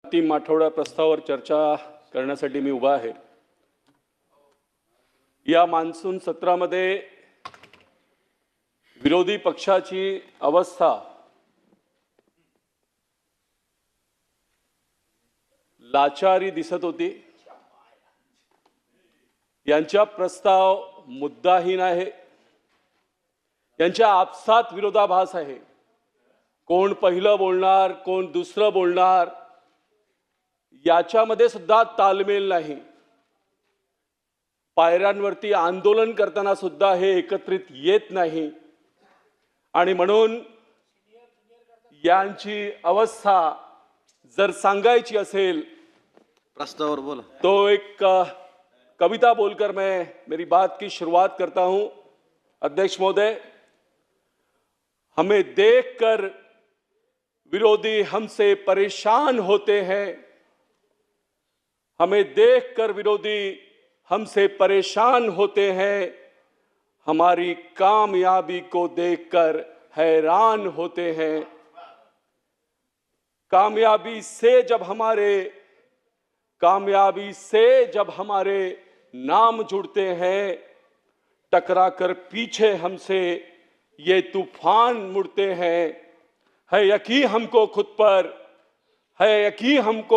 अंतिम आठवडा प्रस्तावावर चर्चा करण्यासाठी मी उभा आहे। या मान्सून सत्रामध्ये विरोधी पक्षाची अवस्था लाचारी दिसत होती। यांचा प्रस्ताव मुद्दाहीन आहे, यांच्या आपसात विरोधाभास आहे। कोण पहिलं बोलणार, कोण दुसरं बोलणार याच्यामध्ये सुद्धा तालमेल नाही। पायऱ्यांवरती आंदोलन करताना सुद्धा हे एकत्रित येत नाही आणि म्हणून यांची अवस्था जर सांगायची असेल प्रस्ताव बोला तो एक कविता बोलकर मैं मेरी बात की शुरुआत करता हूं। अध्यक्ष महोदय, हमें देखकर विरोधी हमसे परेशान होते हैं, हमें देखकर विरोधी हमसे परेशान होते हैं, हमारी कामयाबी को देखकर हैरान होते हैं। कामयाबी से जब हमारे नाम जुड़ते हैं, टकरा कर पीछे हमसे ये तूफान मुड़ते हैं। है यकीन हमको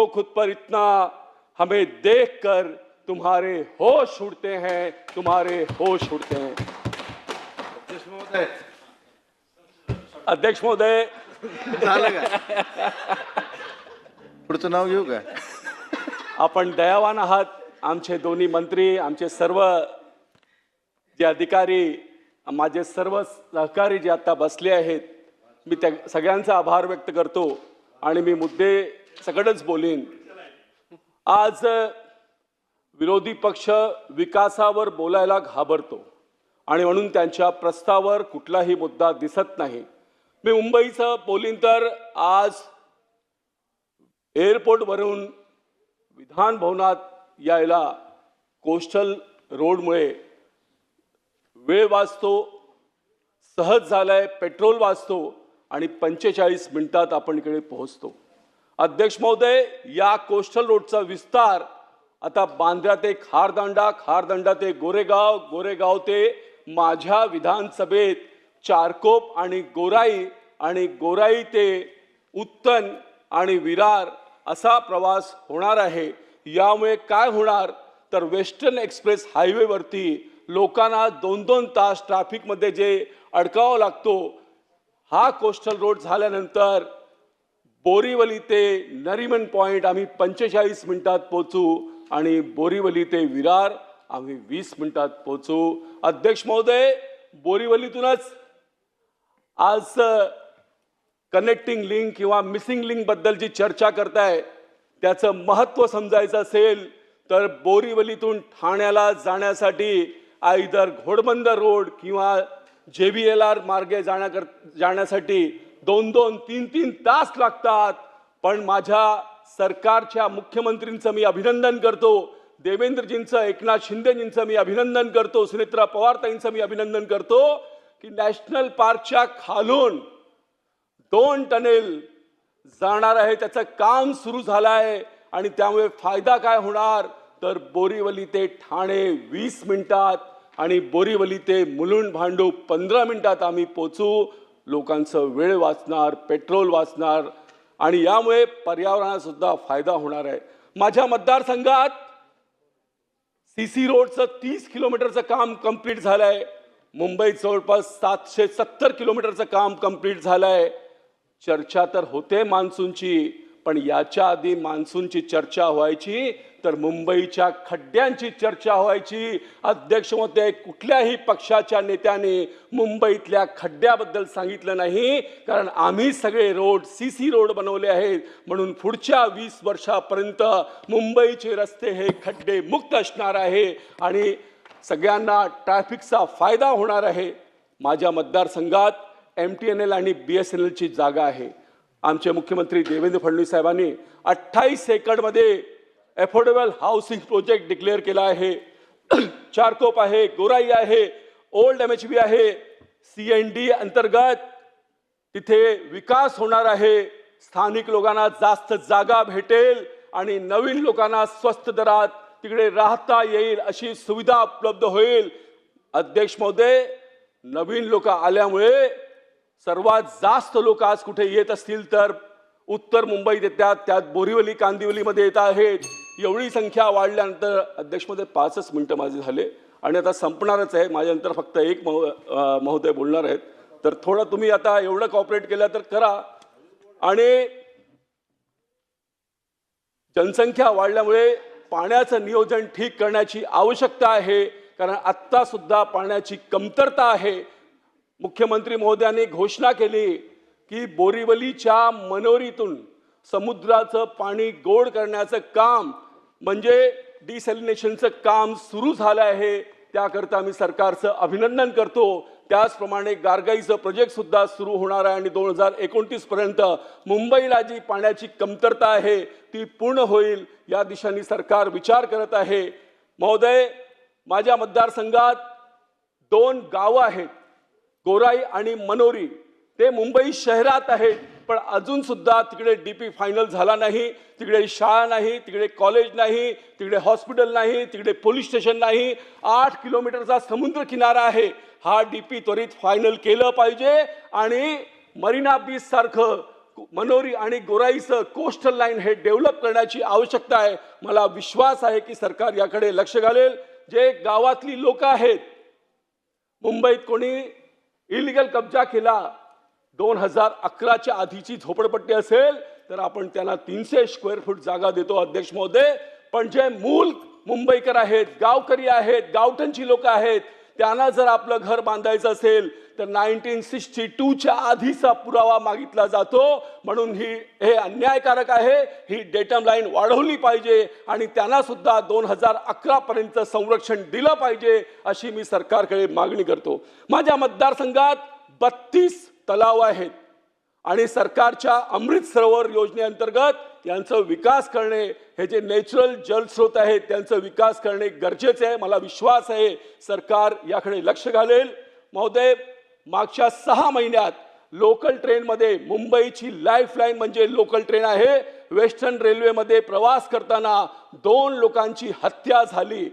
खुद पर इतना, हमें देखकर तुम्हारे होश उड़ते हैं, तुम्हारे होश उड़ते हैं। अध्यक्ष महोदय, पुढचं नाव घेऊ का? आपण दयावान आहात। आमचे दोन्ही मंत्री, आमचे सर्व जे अधिकारी, माझे सर्व सहकारी जे आता बसले आहेत, मी त्या सगळ्यांचा आभार व्यक्त करतो आणि मी मुद्दे सगळंच बोलीन। आज विरोधी पक्ष विकासावर बोलायला घाबरतो आणि म्हणून त्यांच्या प्रस्तावावर कुठलाही मुद्दा दिसत नाही। मी मुंबईचं बोलीन तर आज एअरपोर्टवरून विधान भवनात यायला कोस्टल रोडमुळे वेळ वाचतो, सहज झालाय, पेट्रोल वाचतो आणि 45 मिनिटात आपण इकडे पोहोचतो। अध्यक्ष महोदय, या कोस्टल रोडचा विस्तार आता बांद्रा ते खारदांडा, खारदांडा ते गोरेगाव, गोरेगाव ते माझ्या विधानसभेत चारकोप आणि गोराई ते उत्तन आणि विरार असा प्रवास होणार आहे। यामुळे काय होणार तर वेस्टर्न एक्सप्रेस हायवेवरती लोकांना 2-2 तास ट्रॅफिकमध्ये जे अडकावं लागतो, हा कोस्टल रोड झाल्यानंतर बोरीवली ते नरिमन पॉइंट आम्ही 45 मिनिटात पोहोचू आणि बोरीवली ते विरार आम्ही 20 मिनिटात पोहोचू। अध्यक्ष महोदय, बोरीवलीतूनच आज कनेक्टिंग लिंक किंवा मिसिंग लिंक बद्दल जी चर्चा करताय त्याचं महत्त्व समजायचं असेल तर बोरीवलीतून ठाण्याला जाण्यासाठी आयदर घोडबंदर रोड किंवा JBLR मार्गे जाण्यासाठी 2-2, 3-3 तास लागतात। पण माझ्या सरकारच्या मुख्यमंत्रींचं मी अभिनंदन करतो, देवेंद्रजींचं, एकनाथ शिंदेजींचं मी अभिनंदन करतो, सुनेत्रा पवारताईंचं मी अभिनंदन करतो की नॅशनल पार्कच्या खालून 2 टनेल जाणार आहे, त्याचं काम सुरू झालं आहे आणि त्यामुळे फायदा काय होणार तर बोरीवली ते ठाणे 20 मिनिटात आणि बोरीवली ते मुलुंड भांडूप 15 मिनिटात आम्ही पोहोचू। लोकांचं वेळ वाचणार, पेट्रोल वाचणार आणि यामुळे पर्यावरणाला सुद्धा फायदा होणार आहे। माझ्या मतदारसंघात CC रोडचं 30 किलोमीटरचं काम कंप्लीट झालंय, मुंबईत जवळपास 770 किलोमीटरचं काम कंप्लीट झालंय। चर्चा तर होते मान्सूनची, पण याच्या आधी मान्सूनची चर्चा व्हायची तर मुंबईच्या खड्ड्यांची चर्चा व्हायची। अध्यक्ष महोदय, कुठल्याही पक्षाच्या नेत्याने मुंबईतल्या खड्ड्याबद्दल सांगितलं नाही, कारण आम्ही सगळे रोड CC रोड बनवले आहेत, म्हणून पुढच्या 20 वर्षापर्यंत मुंबईचे रस्ते हे खड्डे मुक्त असणार आहे आणि सगळ्यांना ट्रॅफिकचा फायदा होणार आहे। माझ्या मतदारसंघात MTNL आणि BSNLची जागा आहे। आमचे मुख्यमंत्री देवेंद्र फडणवीस साहेबांनी 28 एकरमध्ये अफोर्डेबल हाऊसिंग प्रोजेक्ट डिक्लेअर केला आहे। चारकोप आहे, गोराई आहे, ओल्ड MHB आहे, CND अंतर्गत तिथे विकास होणार आहे। स्थानिक लोकांना जास्त जागा भेटेल आणि नवीन लोकांना स्वस्त दरात तिकडे राहता येईल अशी सुविधा उपलब्ध होईल. अध्यक्ष महोदय, नवीन लोक आल्यामुळे सर्वात जास्त लोक आज कुठे येत असतील तर उत्तर मुंबईत येतात, त्यात बोरिवली कांदिवलीमध्ये येत आहेत. एवढी संख्या वाढल्यानंतर अध्यक्ष महोदय 5च मिनिटं माझे झाले आणि आता संपणारच आहे. माझ्यानंतर फक्त एक महोदय बोलणार आहेत, तर थोडं तुम्ही आता एवढं कॉपरेट केलं तर करा. आणि जनसंख्या वाढल्यामुळे पाण्याचं नियोजन ठीक करण्याची आवश्यकता आहे, कारण आत्ता सुद्धा पाण्याची कमतरता आहे. मुख्यमंत्री महोदयांनी घोषणा केली की बोरिवलीच्या मनोरीतून समुद्राचं पाणी गोड करण्याचं काम म्हणजे डिसॅलिनेशनचं काम सुरू झालं आहे. त्याकरता मी सरकारचं अभिनंदन करतो. त्याचप्रमाणे गारगाईचं प्रोजेक्ट सुद्धा सुरू होणार आहे आणि 2029 पर्यंत मुंबईला जी पाण्याची कमतरता आहे ती पूर्ण होईल या दिशेने सरकार विचार करत आहे. महोदय, माझ्या मतदारसंघात 2 गावं आहेत, गोराई आणि मनोरी. ते मुंबई शहरात आहेत, पण अजून सुद्धा तिकडे डीपी फायनल झाला नाही. तिकडे शाळा नाही, तिकडे कॉलेज नाही, तिकडे हॉस्पिटल नाही, तिकडे पोलीस स्टेशन नाही. 8 किलोमीटरचा समुद्र किनारा आहे. हा डीपी त्वरित फायनल केलं पाहिजे आणि मरीना बीच सारखं मनोरी आणि गोराईचं कोस्टल लाईन हे डेव्हलप करण्याची आवश्यकता आहे. मला विश्वास आहे की सरकार याकडे लक्ष घालेल. जे गावातली लोक आहेत, मुंबईत कोणी इलिगल कब्जा केला, 2011च्या आधीची झोपडपट्टी असेल तर आपण त्यांना 300 स्क्वेअर फूट जागा देतो अध्यक्ष महोदय. पण जे मूल मुंबईकर आहेत, गावकरी आहेत, गावठणची लोक आहेत, त्यांना जर आपलं घर बांधायचं असेल तर 1962च्या आधीचा पुरावा मागितला जातो. म्हणून हे अन्यायकारक आहे. ही डेटम लाईन वाढवली पाहिजे आणि त्यांना सुद्धा 2011 पर्यंत संरक्षण दिलं पाहिजे अशी मी सरकारकडे मागणी करतो. माझ्या मतदारसंघात 32 तलाव आहेत आणि सरकारच्या अमृत सरोवर योजनेअंतर्गत यांचा विकास करणे, हे जे नॅचरल जलस्रोत आहेत त्यांचा विकास करणे गरजेचे आहे. मला विश्वास आहे सरकार याकडे लक्ष घालेल. महोदय, मागच्या 6 महिन्यात लोकल ट्रेनमध्ये मुंबईची लाईफलाईन म्हणजे लोकल ट्रेन आहे, वेस्टर्न रेल्वेमध्ये प्रवास करताना 2 लोकांची हत्या झाली.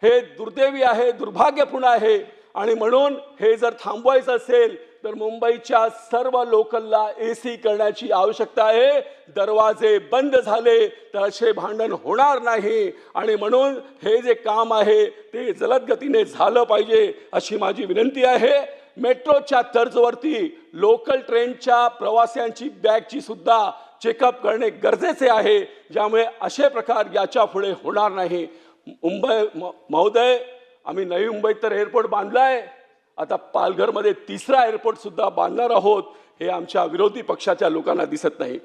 हे दुर्दैवी आहे, दुर्भाग्यपूर्ण आहे आणि म्हणून हे जर थांबवायचं असेल तर मुंबईच्या सर्व लोकलला AC करण्याची आवश्यकता आहे. दरवाजे बंद झाले तर असे भांडण होणार नाही आणि म्हणून हे जे काम आहे ते जलद गतीने झालं पाहिजे अशी माझी विनंती आहे. मेट्रोच्या तर्जवरती लोकल ट्रेनच्या प्रवाशांची बॅगची सुद्धा चेकअप करणे गरजेचे आहे, ज्यामुळे असे प्रकार याच्या पुढे होणार नाही. महोदय, आम्ही नवी मुंबईत तर एअरपोर्ट बांधलाय, आता पालघरमध्ये 3रा एअरपोर्ट सुद्धा बांधणार आहोत. हे आमच्या विरोधी पक्षाच्या लोकांना दिसत नाही.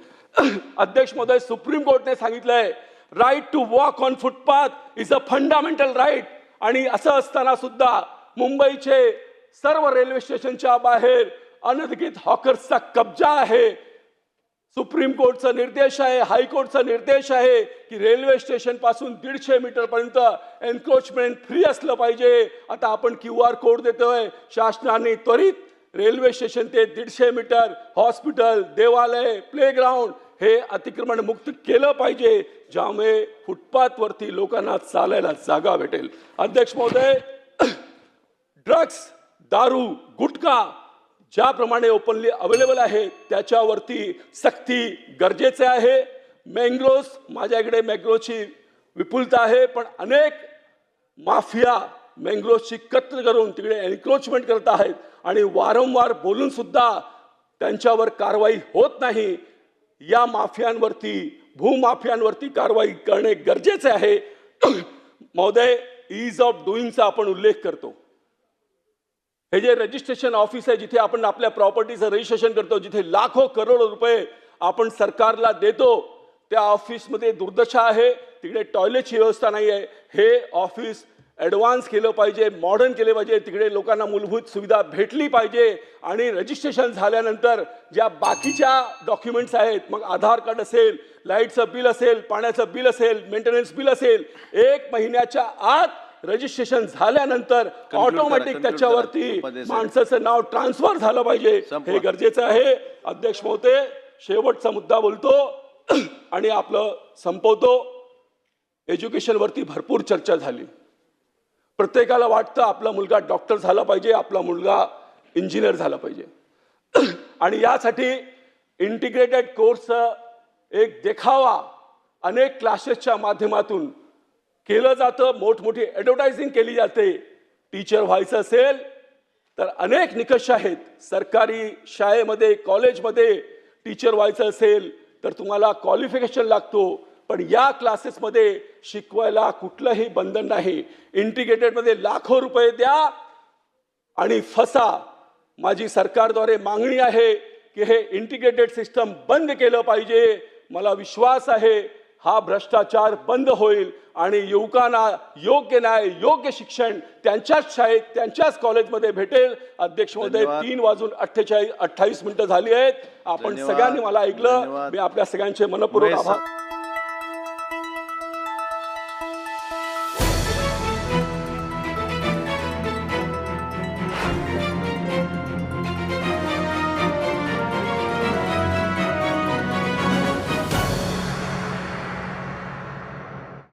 अध्यक्ष महोदय, सुप्रीम कोर्टने सांगितलंय right to walk on footpath is a fundamental right. आणि असं असताना सुद्धा मुंबईचे सर्व रेल्वे स्टेशनच्या बाहेर अनधिकृत हॉकर्सचा कब्जा आहे. सुप्रीम कोर्टचा निर्देश आहे, हायकोर्टचा निर्देश आहे की रेल्वे स्टेशन पासून 150 मीटर पर्यंत एन्क्रोचमेंट फ्री असलं पाहिजे. आता आपण QR कोड देतोय. शासनाने त्वरित रेल्वे स्टेशन ते 150 मीटर हॉस्पिटल, देवालय, प्लेग्राऊंड हे अतिक्रमण मुक्त केलं पाहिजे, ज्यामुळे फुटपाथवरती लोकांना चालायला जागा भेटेल. अध्यक्ष महोदय, ड्रग्स, दारू, गुटखा ज्याप्रमाणे ओपनली अवेलेबल आहे त्याच्यावरती सक्ती गरजेचे आहे. मँग्रोव्ज, माझ्याकडे मँग्रोव्जची विपुलता आहे, पण अनेक माफिया मँग्रोव्जची कत्ल करून तिकडे एन्क्रोचमेंट करत आहेत आणि वारंवार बोलून सुद्धा त्यांच्यावर कारवाई होत नाही. या माफियांवरती, भूमाफियांवरती कारवाई करणे गरजेचे आहे. महोदय, ईज ऑफ डुईंगचा आपण उल्लेख करतो. हे जे रजिस्ट्रेशन ऑफिस आहे, जिथे आपण आपल्या प्रॉपर्टीचं रजिस्ट्रेशन करतो, जिथे लाखो करोडो रुपये आपण सरकारला देतो, त्या ऑफिसमध्ये दुर्दशा आहे. तिकडे टॉयलेटची व्यवस्था नाही आहे. हे ऑफिस ॲडव्हान्स केलं पाहिजे, मॉडर्न केले पाहिजे. तिकडे लोकांना मूलभूत सुविधा भेटली पाहिजे आणि रजिस्ट्रेशन झाल्यानंतर ज्या बाकीच्या डॉक्युमेंट्स आहेत, मग आधार कार्ड असेल, लाईटचं बिल असेल, पाण्याचं बिल असेल, मेंटेनन्स बिल असेल, 1 महिन्याच्या आत रजिस्ट्रेशन झाल्यानंतर ऑटोमॅटिक त्याच्यावरती माणसाचं नाव ट्रान्सफर झालं पाहिजे. हे गरजेचं आहे. अध्यक्ष महोदय, शेवटचा मुद्दा बोलतो आणि आपलं संपवतो. एज्युकेशनवरती भरपूर चर्चा झाली. प्रत्येकाला वाटतं आपला मुलगा डॉक्टर झाला पाहिजे, आपला मुलगा इंजिनियर झाला पाहिजे. आणि यासाठी इंटिग्रेटेड कोर्सचं एक देखावा अनेक क्लासेसच्या माध्यमातून केलं जातं. मोठमोठी ॲडव्हर्टायझिंग केली जाते. टीचर व्हायचं असेल तर अनेक निकष आहेत. सरकारी शाळेमध्ये कॉलेजमध्ये टीचर व्हायचं असेल तर तुम्हाला क्वालिफिकेशन लागतो. पण या क्लासेसमध्ये शिकवायला कुठलंही बंधन नाही. इंटिग्रेटेडमध्ये लाखो रुपये द्या आणि फसा. माझी सरकारद्वारे मागणी आहे की हे इंटिग्रेटेड सिस्टम बंद केलं पाहिजे. मला विश्वास आहे हा भ्रष्टाचार बंद होईल आणि युवकांना योग्य न्याय, योग्य शिक्षण त्यांच्याच शाळेत, त्यांच्याच कॉलेजमध्ये भेटेल. अध्यक्ष महोदय, धन्यवाद. 3:28 झाली आहेत. आपण धन्यवाद. सगळ्यांनी मला ऐकलं. धन्यवाद. मी आपल्या सगळ्यांचे मनपूर्वक महेश आभार.